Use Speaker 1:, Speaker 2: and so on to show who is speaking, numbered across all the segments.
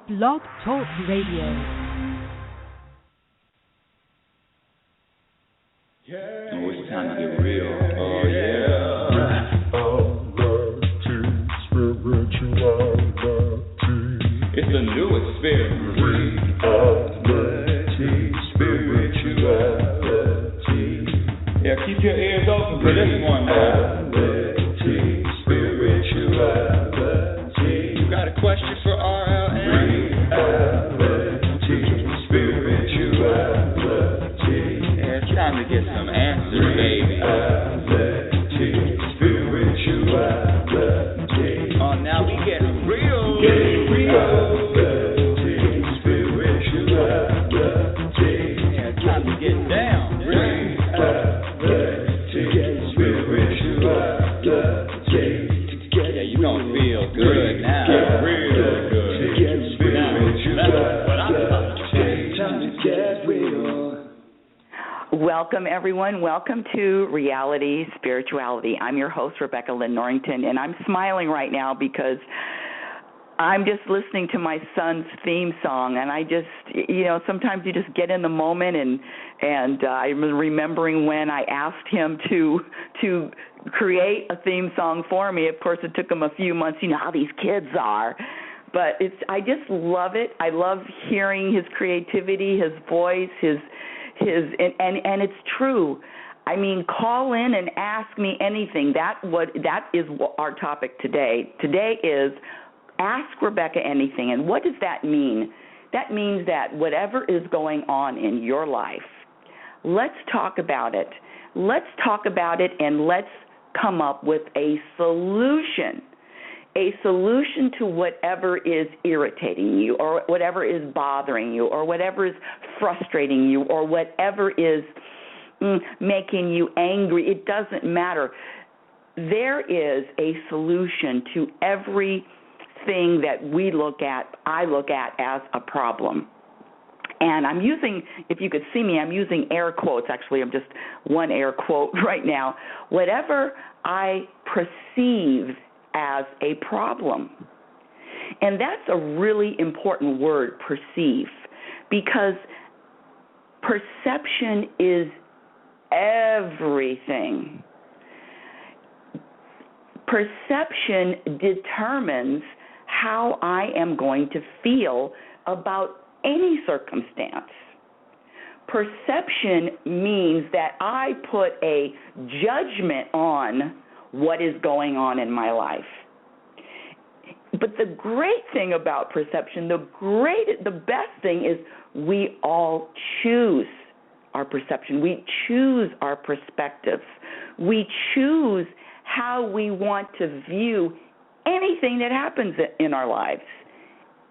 Speaker 1: Blog Talk Radio.
Speaker 2: Oh, it's time to get real. Oh, yeah. It's a new experience. Reality, spirituality. Yeah, keep your ears open for this one now. Spirituality. You got a question for RLN? Reality, spirituality. Yeah, it's time to get some answers, baby. Spirituality. Oh, now we get real.
Speaker 3: Welcome, everyone. Welcome to Reality Spirituality. I'm your host, Rebecca Lynn Norrington, and I'm smiling right now because I'm just listening to my son's theme song, and I just, sometimes you just get in the moment, and I'm remembering when I asked him to create a theme song for me. Of course, it took him a few months. You know how these kids are. But I just love it. I love hearing his creativity, his voice, and it's true. I mean, call in and ask me anything. That is our topic today. Today is ask Rebecca anything. And what does that mean? That means that whatever is going on in your life, let's talk about it. Let's talk about it, and let's come up with a solution. A solution to whatever is irritating you, or whatever is bothering you, or whatever is frustrating you, or whatever is making you angry. It doesn't matter. There is a solution to everything that I look at as a problem. And I'm using, if you could see me, I'm using air quotes. Actually, I'm just one air quote right now. Whatever I perceive as a problem. And that's a really important word, perceive, because perception is everything. Perception determines how I am going to feel about any circumstance. Perception means that I put a judgment on what is going on in my life. But the great thing about perception, the best thing is we all choose our perception. We choose our perspectives. We choose how we want to view anything that happens in our lives.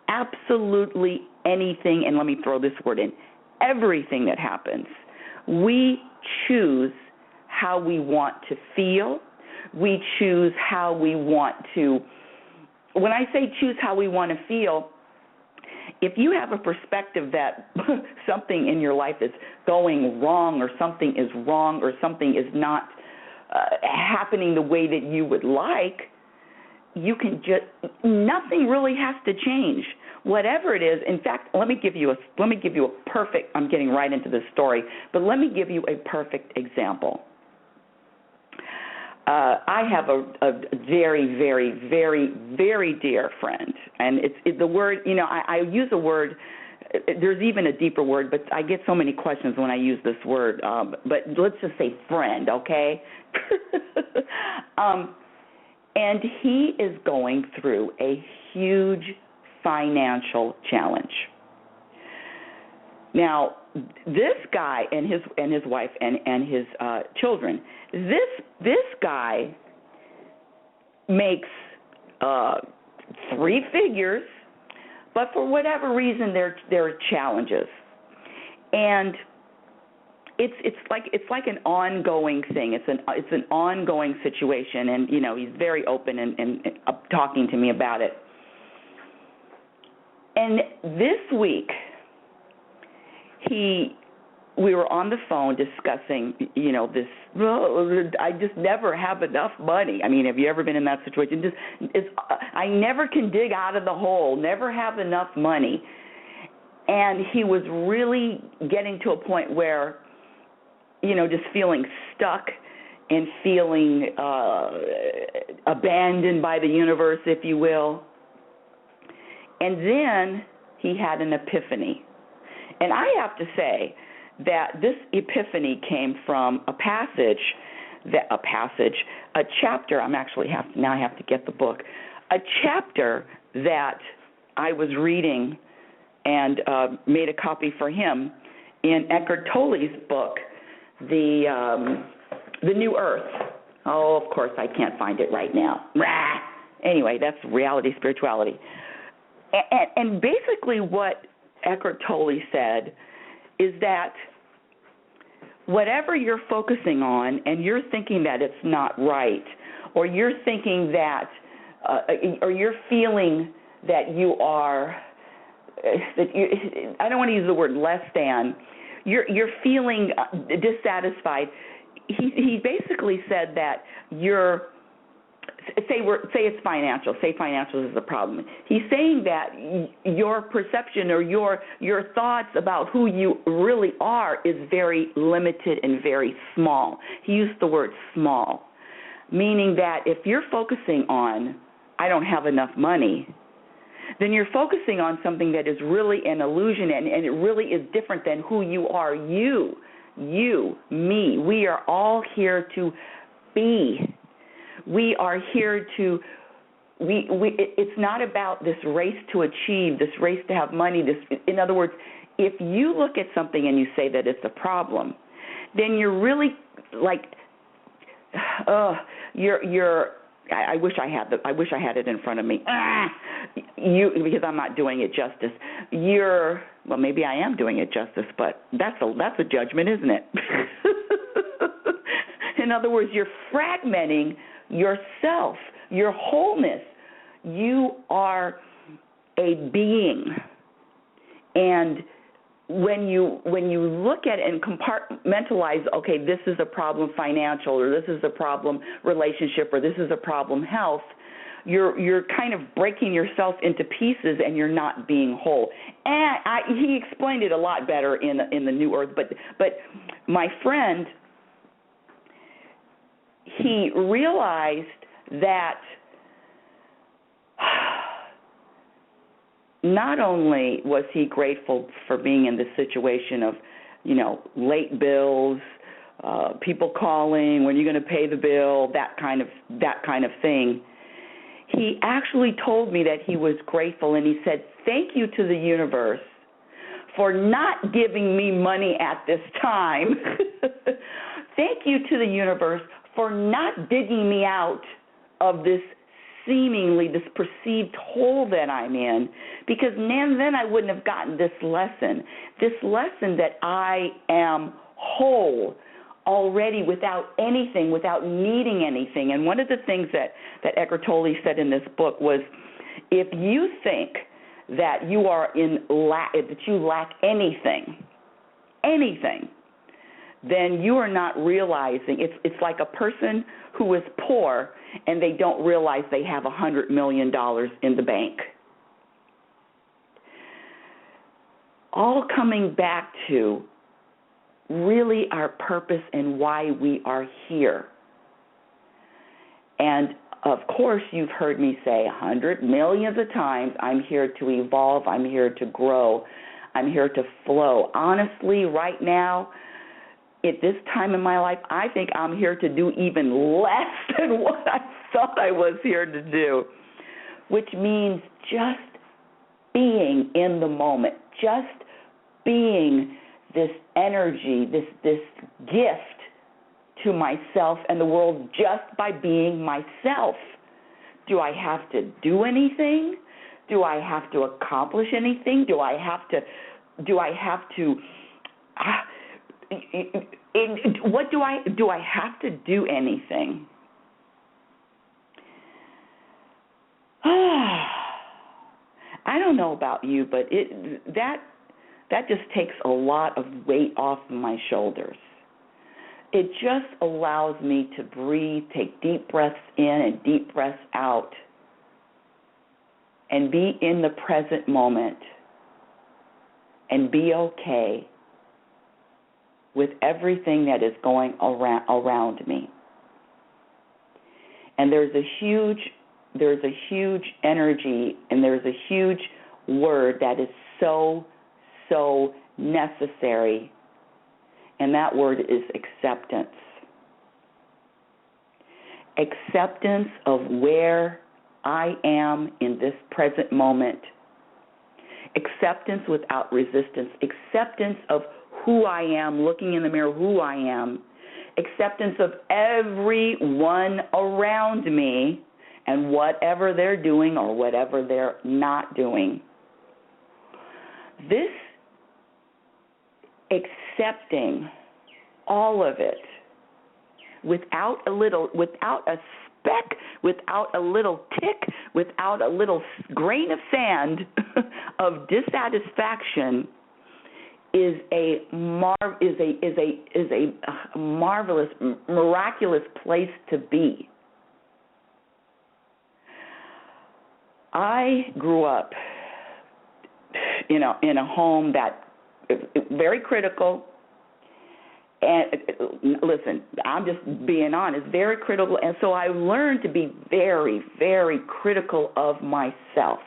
Speaker 3: Absolutely anything, and let me throw this word in, everything that happens. We choose how we want to feel. We choose how we want to, when I say choose how we want to feel, if you have a perspective that something in your life is going wrong, or something is wrong, or something is not happening the way that you would like, you can just, nothing really has to change. Whatever it is, in fact, let me give you a perfect, I'm getting right into this story, but let me give you a perfect example. I have a very, very, very, very dear friend, and the word, I use a word, there's even a deeper word, but I get so many questions when I use this word, but let's just say friend, okay? And he is going through a huge financial challenge. Now, this guy and his wife and his children, this guy makes 3 figures, but for whatever reason there are challenges, and it's like an ongoing thing. It's an ongoing situation, and he's very open and talking to me about it. And this week, he we were on the phone discussing, this, I just never have enough money. I mean, have you ever been in that situation? I never can dig out of the hole, never have enough money. And he was really getting to a point where, just feeling stuck and feeling abandoned by the universe, if you will. And then he had an epiphany. And I have to say that this epiphany came from a chapter. Now I have to get the book. A chapter that I was reading and made a copy for him in Eckhart Tolle's book, The New Earth. Oh, of course, I can't find it right now. Anyway, that's Reality Spirituality. And basically what Eckhart Tolle said is that whatever you're focusing on and you're thinking that it's not right, or you're thinking that, or you're feeling that you are, I don't want to use the word less than, you're feeling dissatisfied. He basically said that you're, say it's financial. Say financial is the problem. He's saying that your perception or your thoughts about who you really are is very limited and very small. He used the word small, meaning that if you're focusing on, I don't have enough money, then you're focusing on something that is really an illusion, and it really is different than who you are. You, me, we are all here to be. We are here to, it's not about this race to achieve, this race to have money. In other words, if you look at something and you say that it's a problem, then you're really like, I wish I had it in front of me. Because I'm not doing it justice. Well, maybe I am doing it justice, but that's a judgment, isn't it? In other words, you're fragmenting yourself, your wholeness. You are a being, and when you look at it and compartmentalize, okay, this is a problem financial, or this is a problem relationship, or this is a problem health, you're kind of breaking yourself into pieces, and you're not being whole. And he explained it a lot better in the New Earth, but my friend, he realized that not only was he grateful for being in this situation of, late bills, people calling, when are you going to pay the bill, that kind of thing. He actually told me that he was grateful, and he said, thank you to the universe for not giving me money at this time. Thank you to the universe for not digging me out of this perceived hole that I'm in, because then I wouldn't have gotten this lesson that I am whole already without anything, without needing anything. And one of the things that Eckhart Tolle said in this book was, if you think that you are that you lack anything, then you are not realizing. It's like a person who is poor and they don't realize they have $100 million in the bank. All coming back to really our purpose and why we are here. And of course, you've heard me say 100 millions of times, I'm here to evolve, I'm here to grow, I'm here to flow. Honestly, right now, at this time in my life, I think I'm here to do even less than what I thought I was here to do, which means just being in the moment, just being this energy, this gift to myself and the world just by being myself. Do I have to do anything? Do I have to accomplish anything? Do I have to what do I have to do anything? I don't know about you, but that that just takes a lot of weight off of my shoulders. It just allows me to breathe, take deep breaths in and deep breaths out, and be in the present moment and be okay with everything that is going around me. And there's a huge energy and there's a huge word that is so necessary, and that word is acceptance. Acceptance of where I am in this present moment. Acceptance without resistance. Acceptance of who I am, looking in the mirror, who I am. Acceptance of everyone around me and whatever they're doing or whatever they're not doing. This accepting all of it without a speck, without a little tick, without a little grain of sand of dissatisfaction is a marvelous, miraculous place to be. I grew up in a home that very critical. And listen, I'm just being honest, very critical. And so I learned to be very, very critical of myself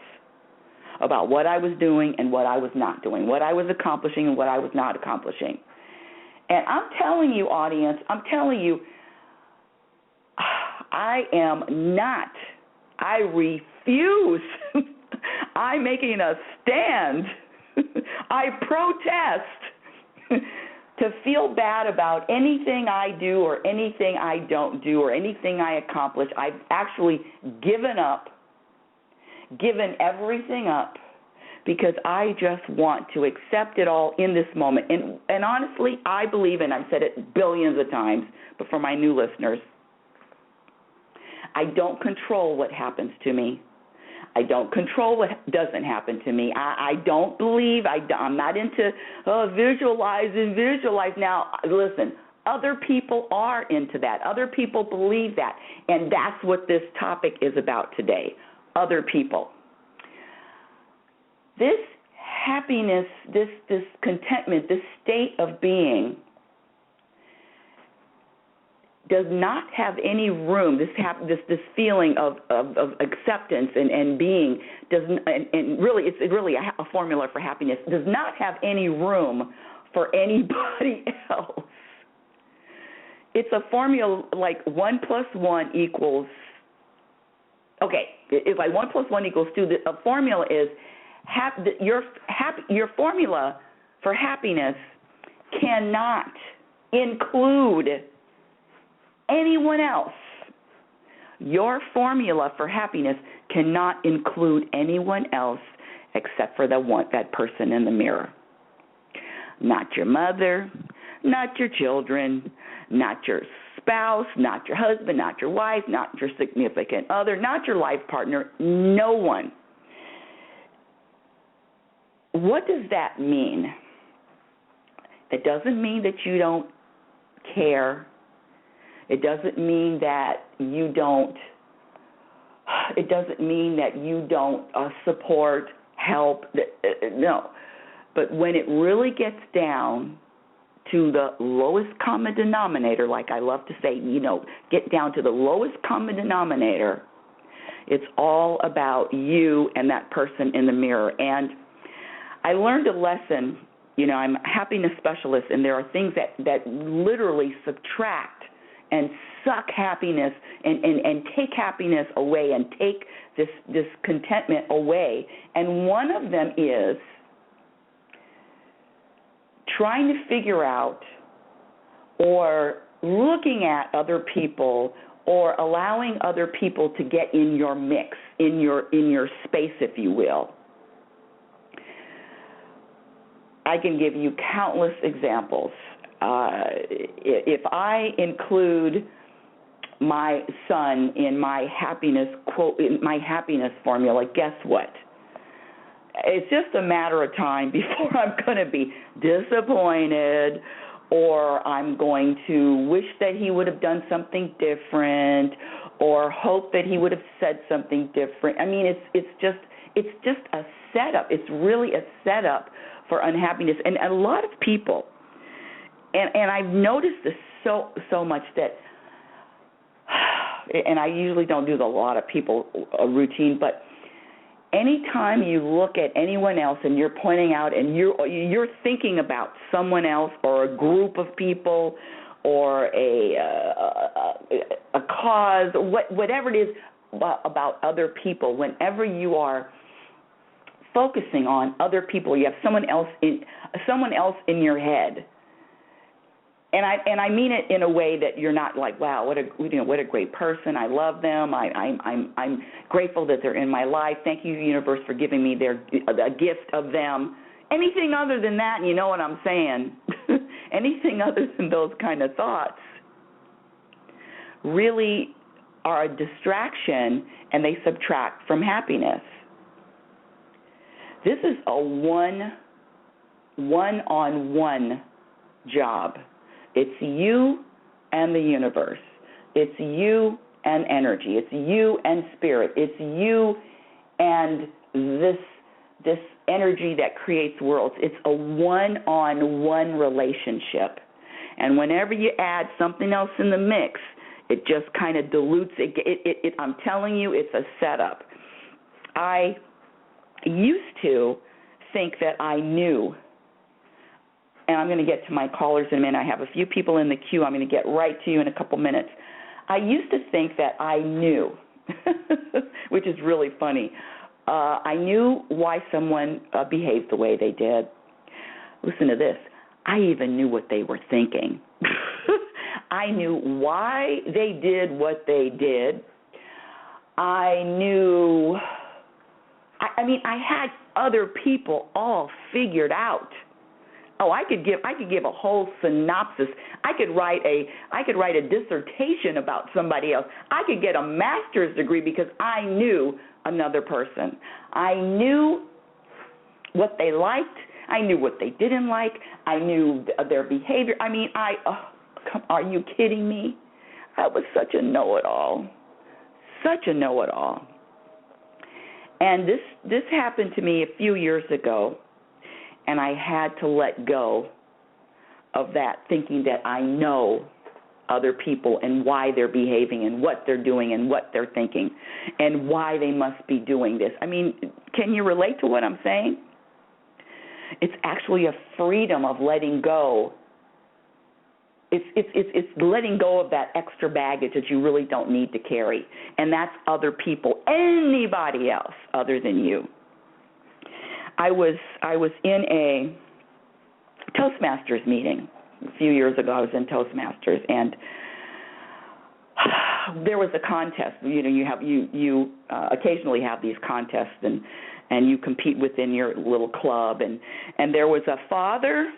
Speaker 3: about what I was doing and what I was not doing, what I was accomplishing and what I was not accomplishing. And I'm telling you, audience, I refuse. I'm making a stand. I protest to feel bad about anything I do or anything I don't do or anything I accomplish. I've actually given everything up because I just want to accept it all in this moment. And honestly, I believe, and I've said it billions of times, but for my new listeners, I don't control what happens to me. I don't control what doesn't happen to me. I don't believe, I'm not into visualize. Now, listen, other people are into that. Other people believe that. And that's what this topic is about today, other people. This happiness, this contentment, this state of being does not have any room. This feeling of acceptance and being doesn't, and really it's really a formula for happiness. Does not have any room for anybody else. It's a formula like 1 + 1 equals. Okay, it's like 1 + 1 equals 2. A formula is your formula for happiness cannot include anyone else. Your formula for happiness cannot include anyone else except for that person in the mirror. Not your mother, not your children, not your spouse, not your husband, not your wife, not your significant other, not your life partner, no one. What does that mean? It doesn't mean that you don't care. It doesn't mean that you don't support, help. No. But when it really gets down to the lowest common denominator, like I love to say, get down to the lowest common denominator, it's all about you and that person in the mirror. And I learned a lesson. I'm a happiness specialist, and there are things that literally subtract and suck happiness and take happiness away and take this contentment away. And one of them is trying to figure out or looking at other people or allowing other people to get in your mix, in your space, if you will. I can give you countless examples. If I include my son in my happiness formula, guess what? it's just a matter of time before I'm going to be disappointed, or I'm going to wish that he would have done something different, or hope that he would have said something different. I mean, it's just a setup. It's really a setup for unhappiness. And a lot of people, and I've noticed this so much that, and I usually don't do a lot of people a routine, but anytime you look at anyone else and you're pointing out and you're thinking about someone else or a group of people or a cause, whatever it is about other people, whenever you are focusing on other people, you have someone else in your head. And I mean it in a way that you're not like, wow, what a great person. I love them. I'm grateful that they're in my life. Thank you, universe, for giving me a gift of them. Anything other than that, you know what I'm saying? Anything other than those kind of thoughts really are a distraction, and they subtract from happiness. This is a one-on-one job. It's you and the universe. It's you and energy. It's you and spirit. It's you and this energy that creates worlds. It's a one-on-one relationship. And whenever you add something else in the mix, it just kind of dilutes it. I'm telling you, it's a setup. I used to think that I knew. And I'm going to get to my callers in a minute. I have a few people in the queue. I'm going to get right to you in a couple minutes. I used to think that I knew, which is really funny. I knew why someone behaved the way they did. Listen to this. I even knew what they were thinking. I knew why they did what they did. I knew, I mean, I had other people all figured out. Oh, I could give a whole synopsis. I could write a dissertation about somebody else. I could get a master's degree because I knew another person. I knew what they liked. I knew what they didn't like. I knew their behavior. I mean, are you kidding me? I was such a know-it-all. Such a know-it-all. And this happened to me a few years ago, and I had to let go of that, thinking that I know other people and why they're behaving and what they're doing and what they're thinking and why they must be doing this. I mean, can you relate to what I'm saying? It's actually a freedom of letting go. It's letting go of that extra baggage that you really don't need to carry, and that's other people, anybody else other than you. I was in a Toastmasters meeting a few years ago. I was in Toastmasters, and there was a contest. You know, you occasionally have these contests, and you compete within your little club, and there was a father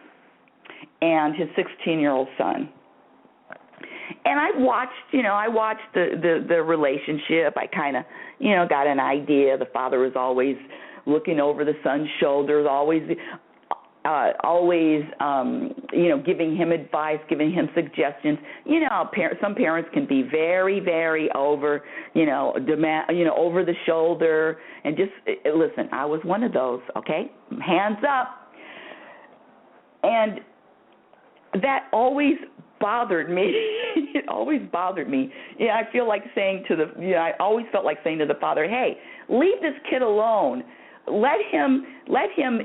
Speaker 3: and his 16-year-old son. And I watched the relationship. I kind of, got an idea. The father was always looking over the son's shoulders, always giving him advice, giving him suggestions. Some parents can be very, very over the shoulder, and just listen. I was one of those. Okay, hands up, and that always bothered me. It always bothered me. I feel like saying I always felt like saying to the father, "Hey, leave this kid alone. Let him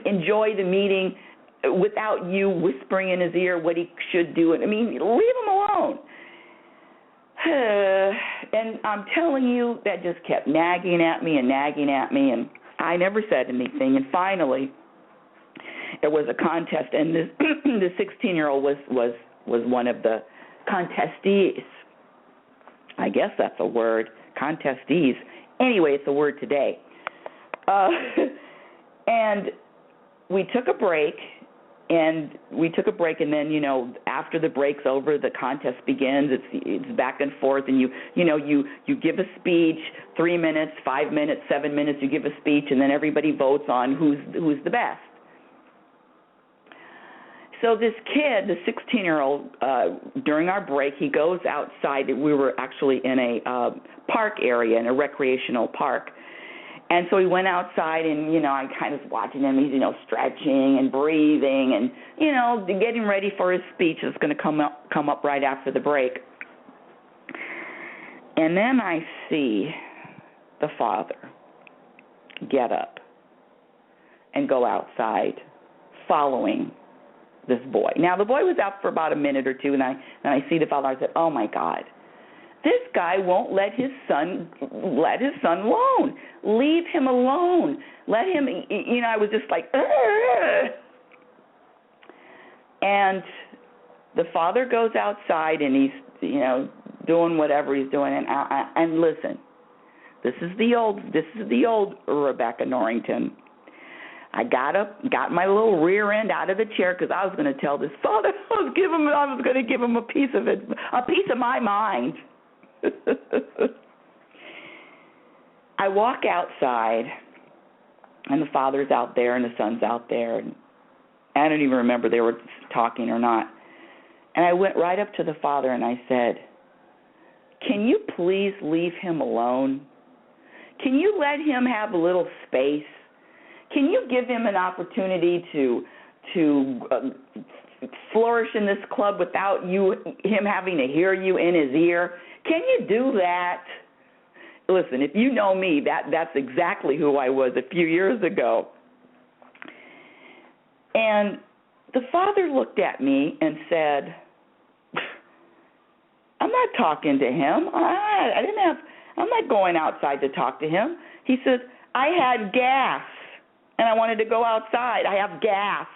Speaker 3: enjoy the meeting without you whispering in his ear what he should do. I mean, leave him alone." And I'm telling you, that just kept nagging at me, and I never said anything. And finally, there was a contest, and the 16-year-old was one of the contestees. I guess that's a word, contestees. Anyway, it's a word today. And we took a break, And we took a break, and then, after the break's over, the contest begins. It's back and forth, and you give a speech, 3 minutes, 5 minutes, 7 minutes. You give a speech, and then everybody votes on who's the best. So this kid, the 16-year-old, during our break, he goes outside. We were actually in a park area, in a recreational park. And so he went outside, and, I kind of watching him. He's, stretching and breathing and, getting ready for his speech that's going to come up right after the break. And then I see the father get up and go outside following this boy. Now, the boy was out for about a minute or two, and I see the father. I said, oh, my God. This guy won't let his son alone. Leave him alone. Let him, I was just like, ugh. And the father goes outside, and he's, doing whatever he's doing. And listen, this is the old Rebecca Norrington. I got up, got my little rear end out of the chair, because I was going to tell this father I was going to give him a piece of my mind. I walk outside, and the father's out there, and the son's out there, and I don't even remember they were talking or not. And I went right up to the father, and I said, can you please leave him alone? Can you let him have a little space? Can you give him an opportunity to flourish in this club without him having to hear you in his ear? Can you do that? Listen, if you know me, that's exactly who I was a few years ago. And the father looked at me and said, I'm not talking to him. I'm not going outside to talk to him. He says, I had gas, and I wanted to go outside. I have gas.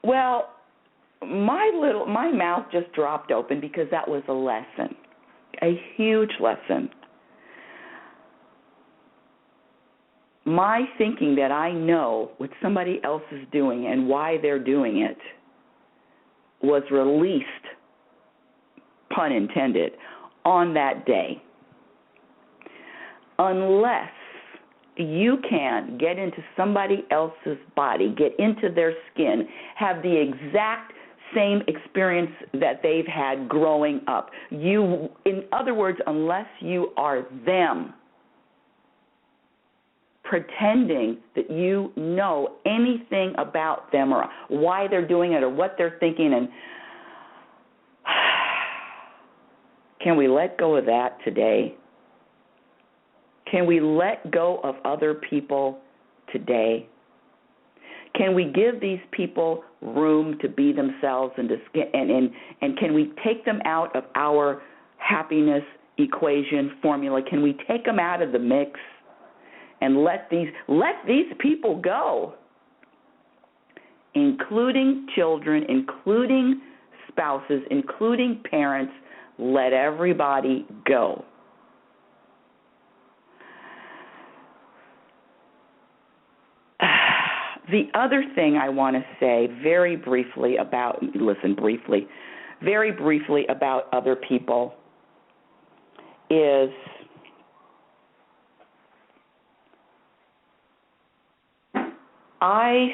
Speaker 3: Well, my mouth just dropped open, because that was a lesson, a huge lesson. My thinking that I know what somebody else is doing and why they're doing it was released, pun intended, on that day. Unless you can get into somebody else's body, get into their skin, have the exact same experience that they've had growing up. In other words, unless you are them, pretending that you know anything about them or why they're doing it or what they're thinking, and can we let go of that today? Can we let go of other people today? Can we give these people room to be themselves and can we take them out of our happiness equation formula? Can we take them out of the mix and let these people go, including children, including spouses, including parents? Let everybody go. The other thing I want to say very briefly about other people is I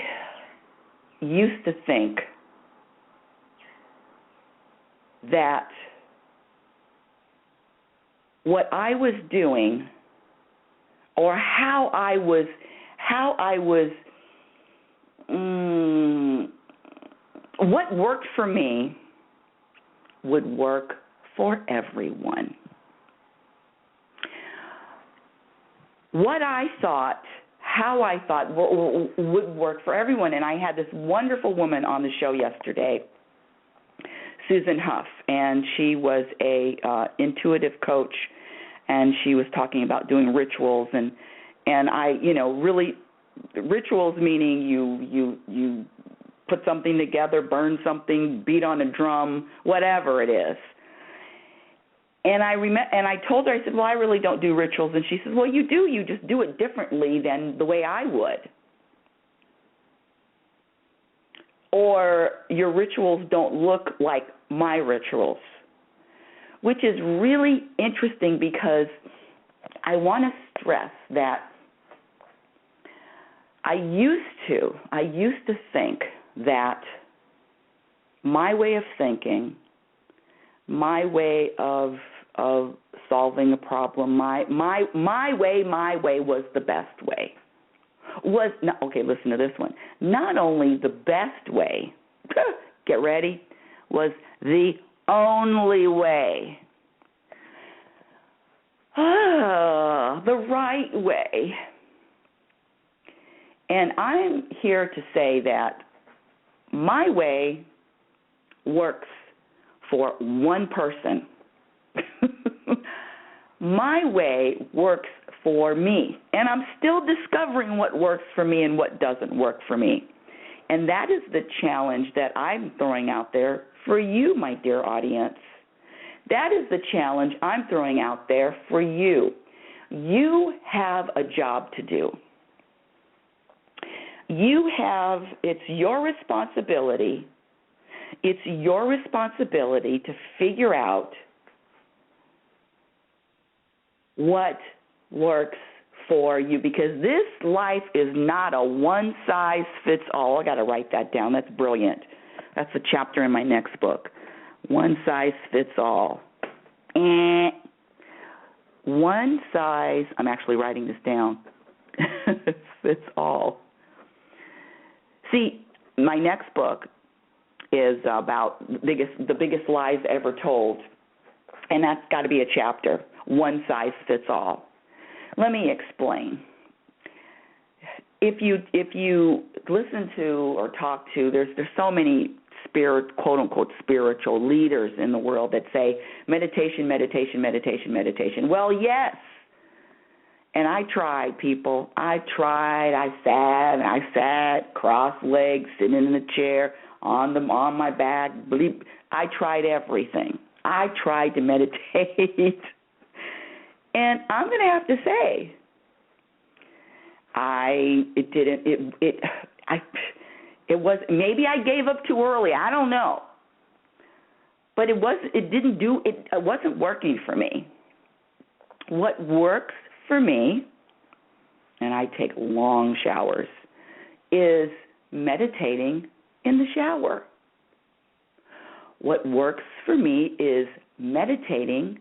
Speaker 3: used to think that what I was doing or how I was what worked for me would work for everyone. What I thought, how I thought would work for everyone. And I had this wonderful woman on the show yesterday, Susan Huff, and she was a intuitive coach, and she was talking about doing rituals, and I, really, rituals meaning you put something together, burn something, beat on a drum, whatever it is. And I told her, I said, well, I really don't do rituals. And she says, well, you do. You just do it differently than the way I would. Or your rituals don't look like my rituals, which is really interesting because I want to stress that I used to think that my way of thinking, my way of solving a problem, my way was the best way. Okay, listen to this one. Not only the best way, get ready, was the only way. The right way. And I'm here to say that my way works for one person. My way works for me. And I'm still discovering what works for me and what doesn't work for me. And that is the challenge that I'm throwing out there for you, my dear audience. That is the challenge I'm throwing out there for you. You have a job to do. It's your responsibility. It's your responsibility to figure out what works for you, because this life is not a one-size-fits-all. I got to write that down. That's brilliant. That's a chapter in my next book. One-size-fits-all. One size, I'm actually writing this down, fits all. See, my next book is about the biggest lies ever told, and that's got to be a chapter. One size fits all. Let me explain. If you listen to or talk to, there's so many quote unquote spiritual leaders in the world that say meditation, meditation, meditation, meditation. Well, yes. And I tried, people. I sat cross-legged, sitting in the chair, on my back. I tried everything. I tried to meditate. And I'm going to have to say, maybe I gave up too early. I don't know. But it wasn't working for me. What works for me, and I take long showers, is meditating in the shower. What works for me is meditating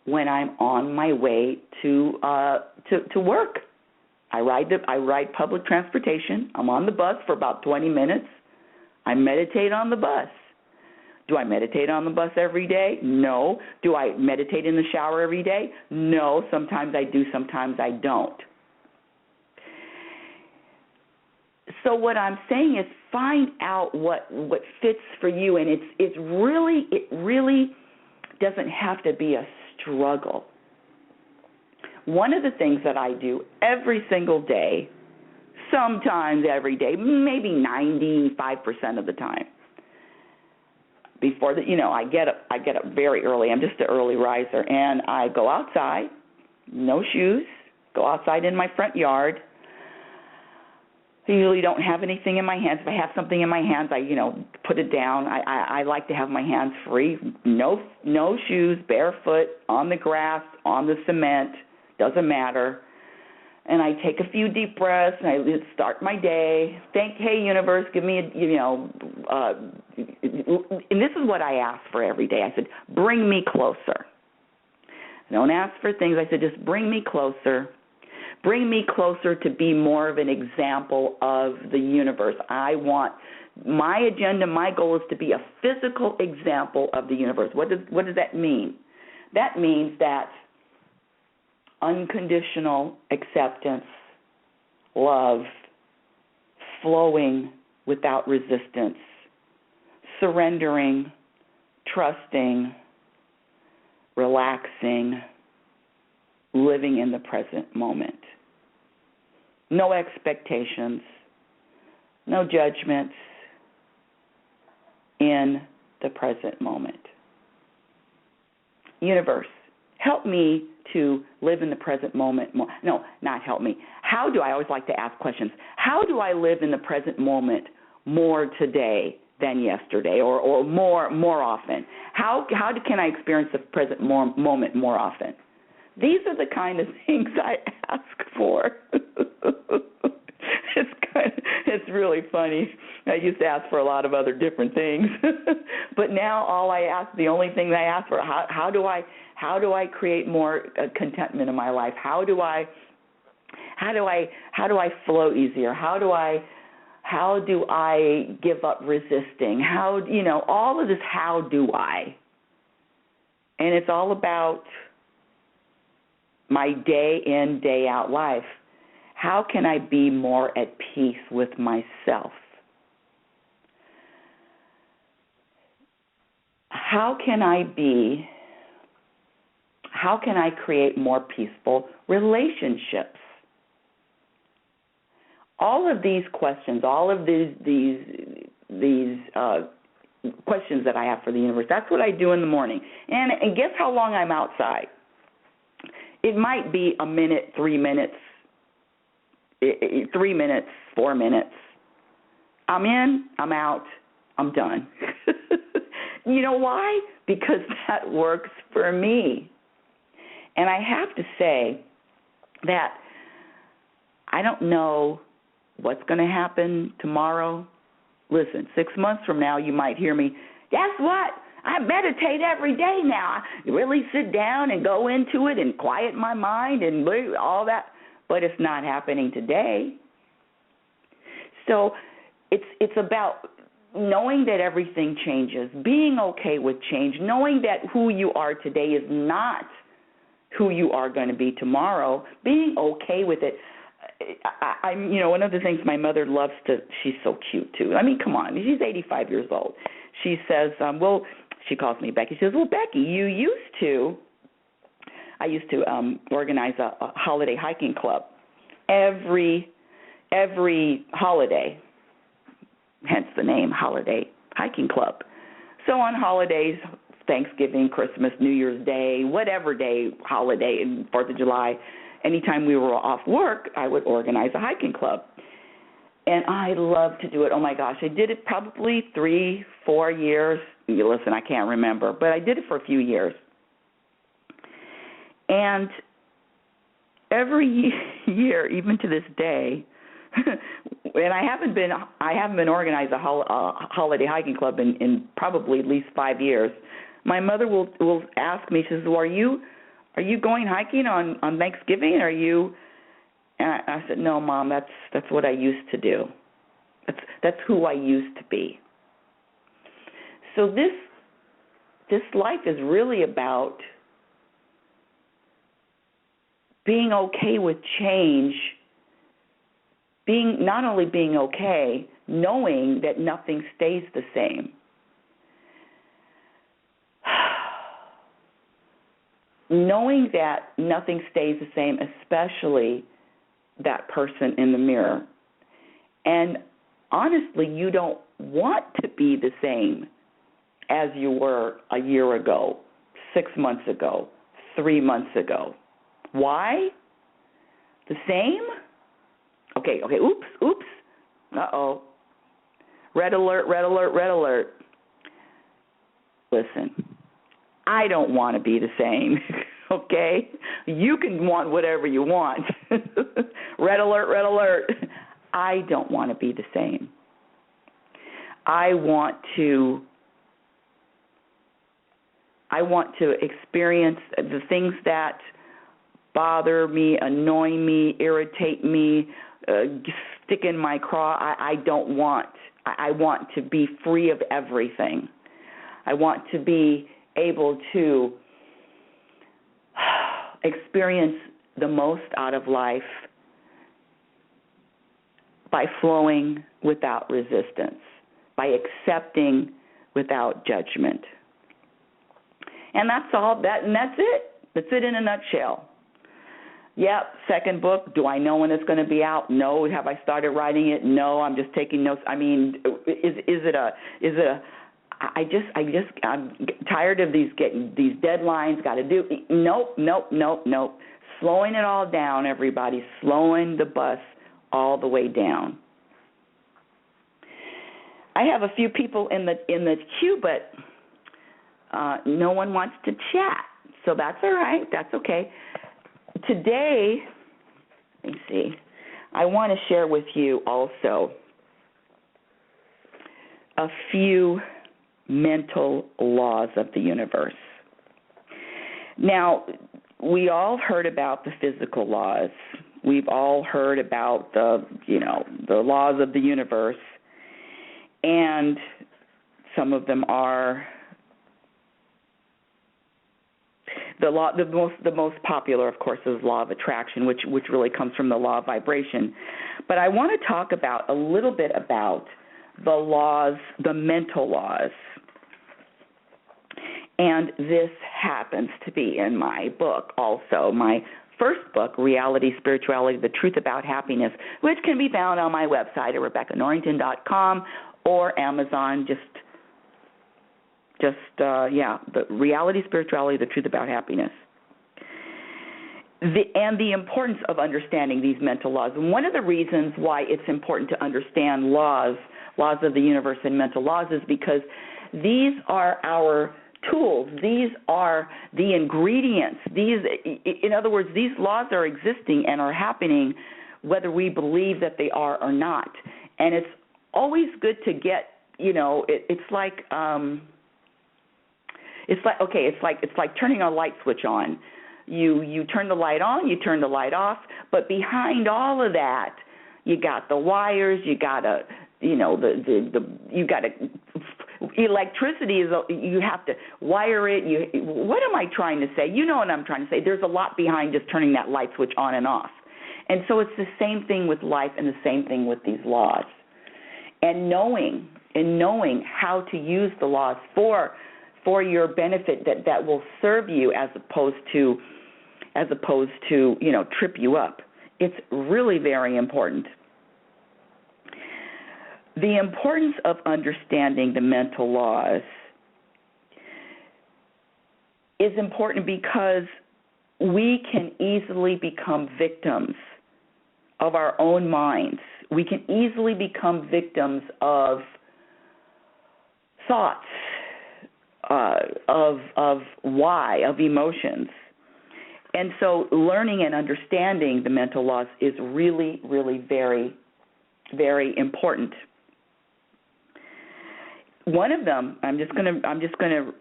Speaker 3: when I'm on my way to work. I ride public transportation. I'm on the bus for about 20 minutes. I meditate on the bus. Do I meditate on the bus every day? No. Do I meditate in the shower every day? No. Sometimes I do, sometimes I don't. So what I'm saying is find out what fits for you, and it really doesn't have to be a struggle. One of the things that I do every single day, sometimes every day, maybe 95% of the time, before I get up very early. I'm just an early riser, and I go outside, no shoes, go outside in my front yard. I usually don't have anything in my hands. If I have something in my hands, I put it down. I like to have my hands free, no shoes, barefoot, on the grass, on the cement, doesn't matter. And I take a few deep breaths, and I start my day. Hey, universe, give me and this is what I ask for every day. I said, bring me closer. I don't ask for things. I said, just bring me closer. Bring me closer to be more of an example of the universe. I want my agenda, my goal is to be a physical example of the universe. What does that mean? That means that unconditional acceptance, love, flowing without resistance, surrendering, trusting, relaxing, living in the present moment. No expectations, no judgments, in the present moment. Universe, help me to live in the present moment more. No, not help me. How do I always like to ask questions? How do I live in the present moment more today than yesterday, or more often? How can I experience the present moment more often? These are the kind of things I ask for. It's really funny. I used to ask for a lot of other different things, but now the only thing that I ask for, how do I create more contentment in my life? How do I flow easier? How do I give up resisting? All of this, how do I? And it's all about my day in, day out life. How can I be more at peace with myself? How can I create more peaceful relationships? All of these questions, all of these questions that I have for the universe, that's what I do in the morning. And guess how long I'm outside? It might be a minute, 3 minutes, 3 minutes, 4 minutes. I'm in, I'm out, I'm done. You know why? Because that works for me. And I have to say that I don't know what's going to happen tomorrow. Listen, 6 months from now, you might hear me, guess what? I meditate every day now. I really sit down and go into it and quiet my mind and all that. But it's not happening today. So it's about knowing that everything changes, being okay with change, knowing that who you are today is not who you are going to be tomorrow, being okay with it. One of the things my mother loves she's so cute too. I mean, come on, she's 85 years old. She says, she calls me Becky. She says, well, Becky, I used to organize a holiday hiking club every holiday, hence the name Holiday Hiking Club. So on holidays, Thanksgiving, Christmas, New Year's Day, whatever day, holiday, 4th of July, anytime we were off work, I would organize a hiking club. And I love to do it. Oh, my gosh, I did it probably 3-4 years. Listen, I can't remember, but I did it for a few years. And every year, even to this day, and I haven't been organized a holiday hiking club in probably at least 5 years. My mother will ask me, she says, well, are you going hiking on Thanksgiving? Are you? And I said, no, Mom, that's what I used to do. That's who I used to be. So this life is really about being okay with change, not only being okay, knowing that nothing stays the same. Knowing that nothing stays the same, especially that person in the mirror. And honestly, you don't want to be the same as you were a year ago, 6 months ago, 3 months ago. Why? The same? Okay, oops. Uh-oh. Red alert, red alert, red alert. Listen, I don't want to be the same, okay? You can want whatever you want. Red alert, red alert. I don't want to be the same. I want to experience the things that bother me, annoy me, irritate me, stick in my craw. I want to be free of everything. I want to be able to experience the most out of life by flowing without resistance, by accepting without judgment. And that's all that, and that's it. That's it in a nutshell. Yep, second book. Do I know when it's going to be out? No. Have I started writing it? No. I'm just taking notes. I mean, is it a I'm tired of these deadlines. Got to do. Nope. Slowing it all down, everybody. Slowing the bus all the way down. I have a few people in the queue, but no one wants to chat. So that's all right. That's okay. Today, let me see. I want to share with you also a few mental laws of the universe. Now, we all heard about the physical laws. We've all heard about the laws of the universe, and some of them are the most popular, of course, is law of attraction, which really comes from the law of vibration. But I want to talk about a little bit about the laws, the mental laws. And this happens to be in my book also, my first book, RealitySpirituality, The Truth About Happiness, which can be found on my website at RebeccaNorrington.com or Amazon, the RealitySpirituality, The Truth About Happiness. And the importance of understanding these mental laws. And one of the reasons why it's important to understand laws of the universe and mental laws is because these are our tools. These are the ingredients. In other words, these laws are existing and are happening whether we believe that they are or not. And it's always good to get, it's like turning a light switch on. You turn the light on, you turn the light off, but behind all of that, you got the wires, you got electricity is, you have to wire it. What am I trying to say? You know what I'm trying to say. There's a lot behind just turning that light switch on and off. And so it's the same thing with life and the same thing with these laws. And knowing how to use the laws for your benefit that will serve you as opposed to trip you up. It's really very important. The importance of understanding the mental laws is important because we can easily become victims of our own minds. We can easily become victims of thoughts, of emotions. And so learning and understanding the mental laws is really, really very, very important. One of them, I'm just going to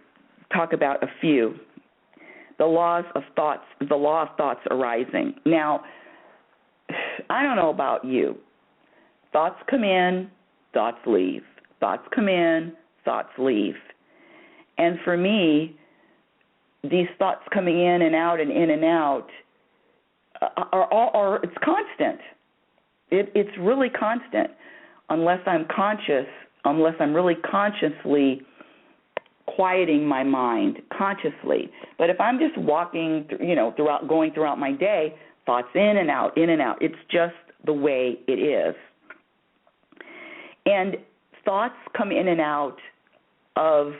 Speaker 3: talk about a few. The law of thoughts arising. Now, I don't know about you. Thoughts come in, thoughts leave. Thoughts come in, thoughts leave. And for me, these thoughts coming in and out are it's constant. It's really constant unless I'm really consciously quieting my mind consciously. But if I'm just walking, going throughout my day, thoughts in and out. It's just the way it is. And thoughts come in and out of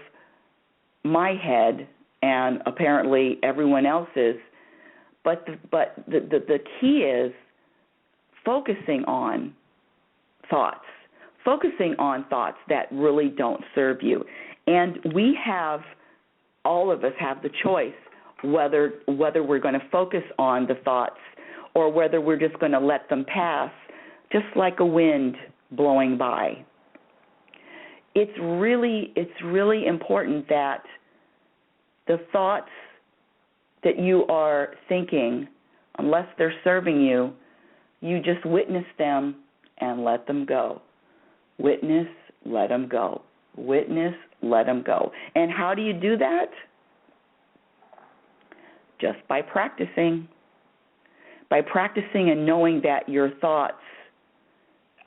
Speaker 3: my head and apparently everyone else's. But the key is focusing on thoughts that really don't serve you. And all of us have the choice whether we're going to focus on the thoughts or whether we're just going to let them pass, just like a wind blowing by. It's really important that the thoughts that you are thinking, unless they're serving you, you just witness them and let them go. Witness, let them go. Witness, let them go. And how do you do that? Just by practicing. By practicing and knowing that your thoughts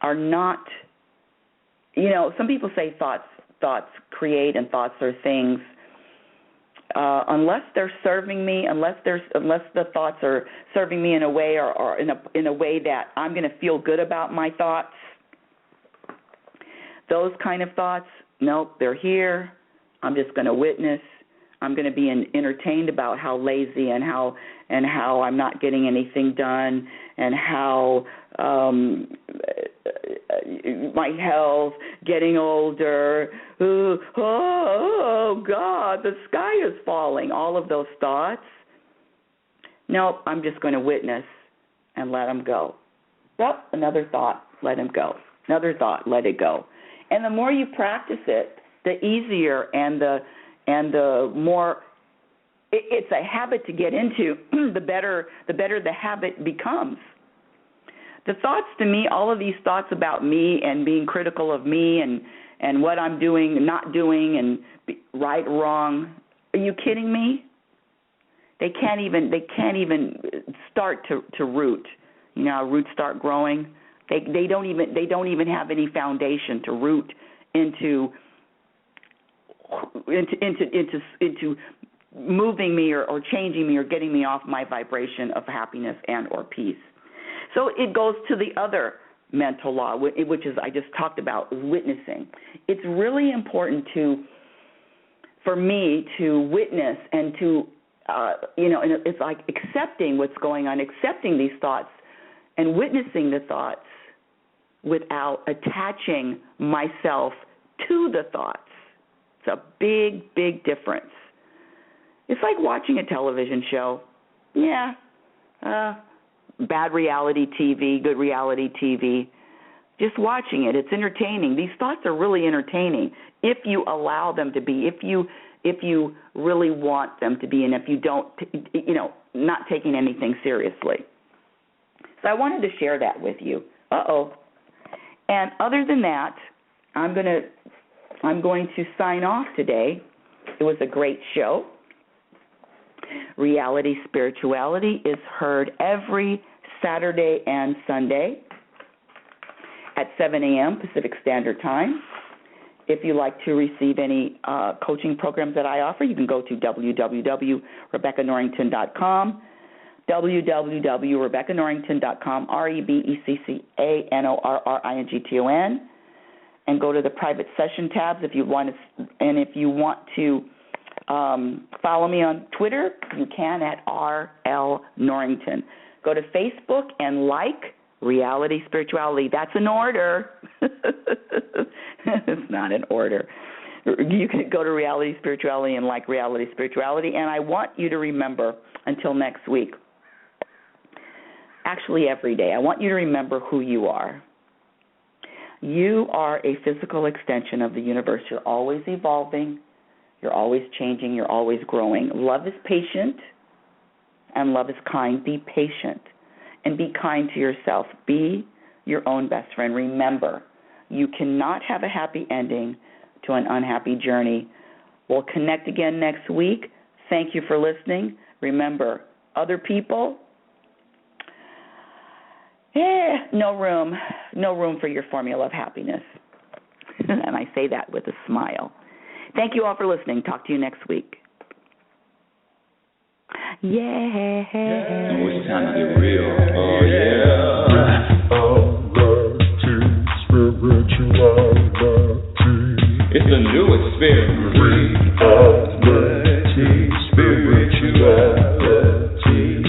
Speaker 3: are not, some people say thoughts create and thoughts are things. Unless they're serving me, unless the thoughts are serving me in a way or in a way that I'm going to feel good about my thoughts, those kind of thoughts, nope, they're here, I'm just going to witness. I'm going to be entertained about how lazy and how I'm not getting anything done, and how my health, getting older, oh God, the sky is falling, all of those thoughts. Nope, I'm just going to witness and let them go. Yep, another thought, let them go. Another thought, let it go. And the more you practice it, the easier and the more it's a habit to get into, the better the habit becomes. The thoughts to me, all of these thoughts about me and being critical of me and what I'm doing, not doing, and right, wrong. Are you kidding me? They can't even start to root. You know how roots start growing? They don't even have any foundation to root into moving me or changing me or getting me off my vibration of happiness and or peace. So it goes to the other mental law, which is I just talked about, witnessing. It's really important for me to witness and to, and it's like accepting what's going on, accepting these thoughts and witnessing the thoughts without attaching myself to the thoughts. It's a big, big difference. It's like watching a television show. Yeah, bad reality TV, good reality TV. Just watching it, it's entertaining. These thoughts are really entertaining if you allow them to be, if you really want them to be, and if you don't, not taking anything seriously. So I wanted to share that with you. And other than that, I'm going to sign off today. It was a great show. Reality Spirituality is heard every Saturday and Sunday at 7 a.m. Pacific Standard Time. If you'd like to receive any coaching programs that I offer, you can go to www.RebeccaNorrington.com, www.RebeccaNorrington.com, RebeccaNorrington, and go to the private session tabs if you want to. And if you want to follow me on Twitter, you can at RL Norrington. Go to Facebook and like Reality Spirituality. That's an order. It's not an order. You can go to Reality Spirituality and like Reality Spirituality. And I want you to remember, until next week, actually every day, I want you to remember who you are. You are a physical extension of the universe. You're always evolving. You're always changing. You're always growing. Love is patient and love is kind. Be patient and be kind to yourself. Be your own best friend. Remember, you cannot have a happy ending to an unhappy journey. We'll connect again next week. Thank you for listening. Remember, other people, no room for your formula of happiness. And I say that with a smile. Thank you all for listening. Talk to you next week. Yeah.
Speaker 2: And it's time to get real. Oh, yeah. It's a new experience. Reality Spirituality.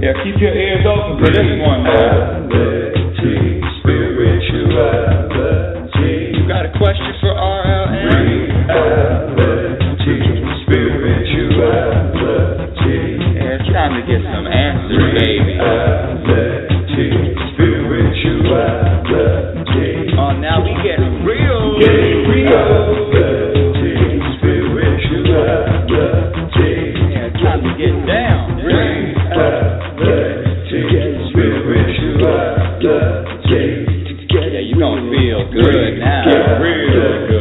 Speaker 2: Yeah, keep your ears open for this one, man. Reality Spirituality. You got a question for RLN? Reality Spirituality. Yeah, it's time to get some answers, baby. Reality Spirituality. Oh, now we get real. Reality Spirituality. Yeah, it's time to get down. Reality Spirituality. Yeah, you gonna feel good now. Real good.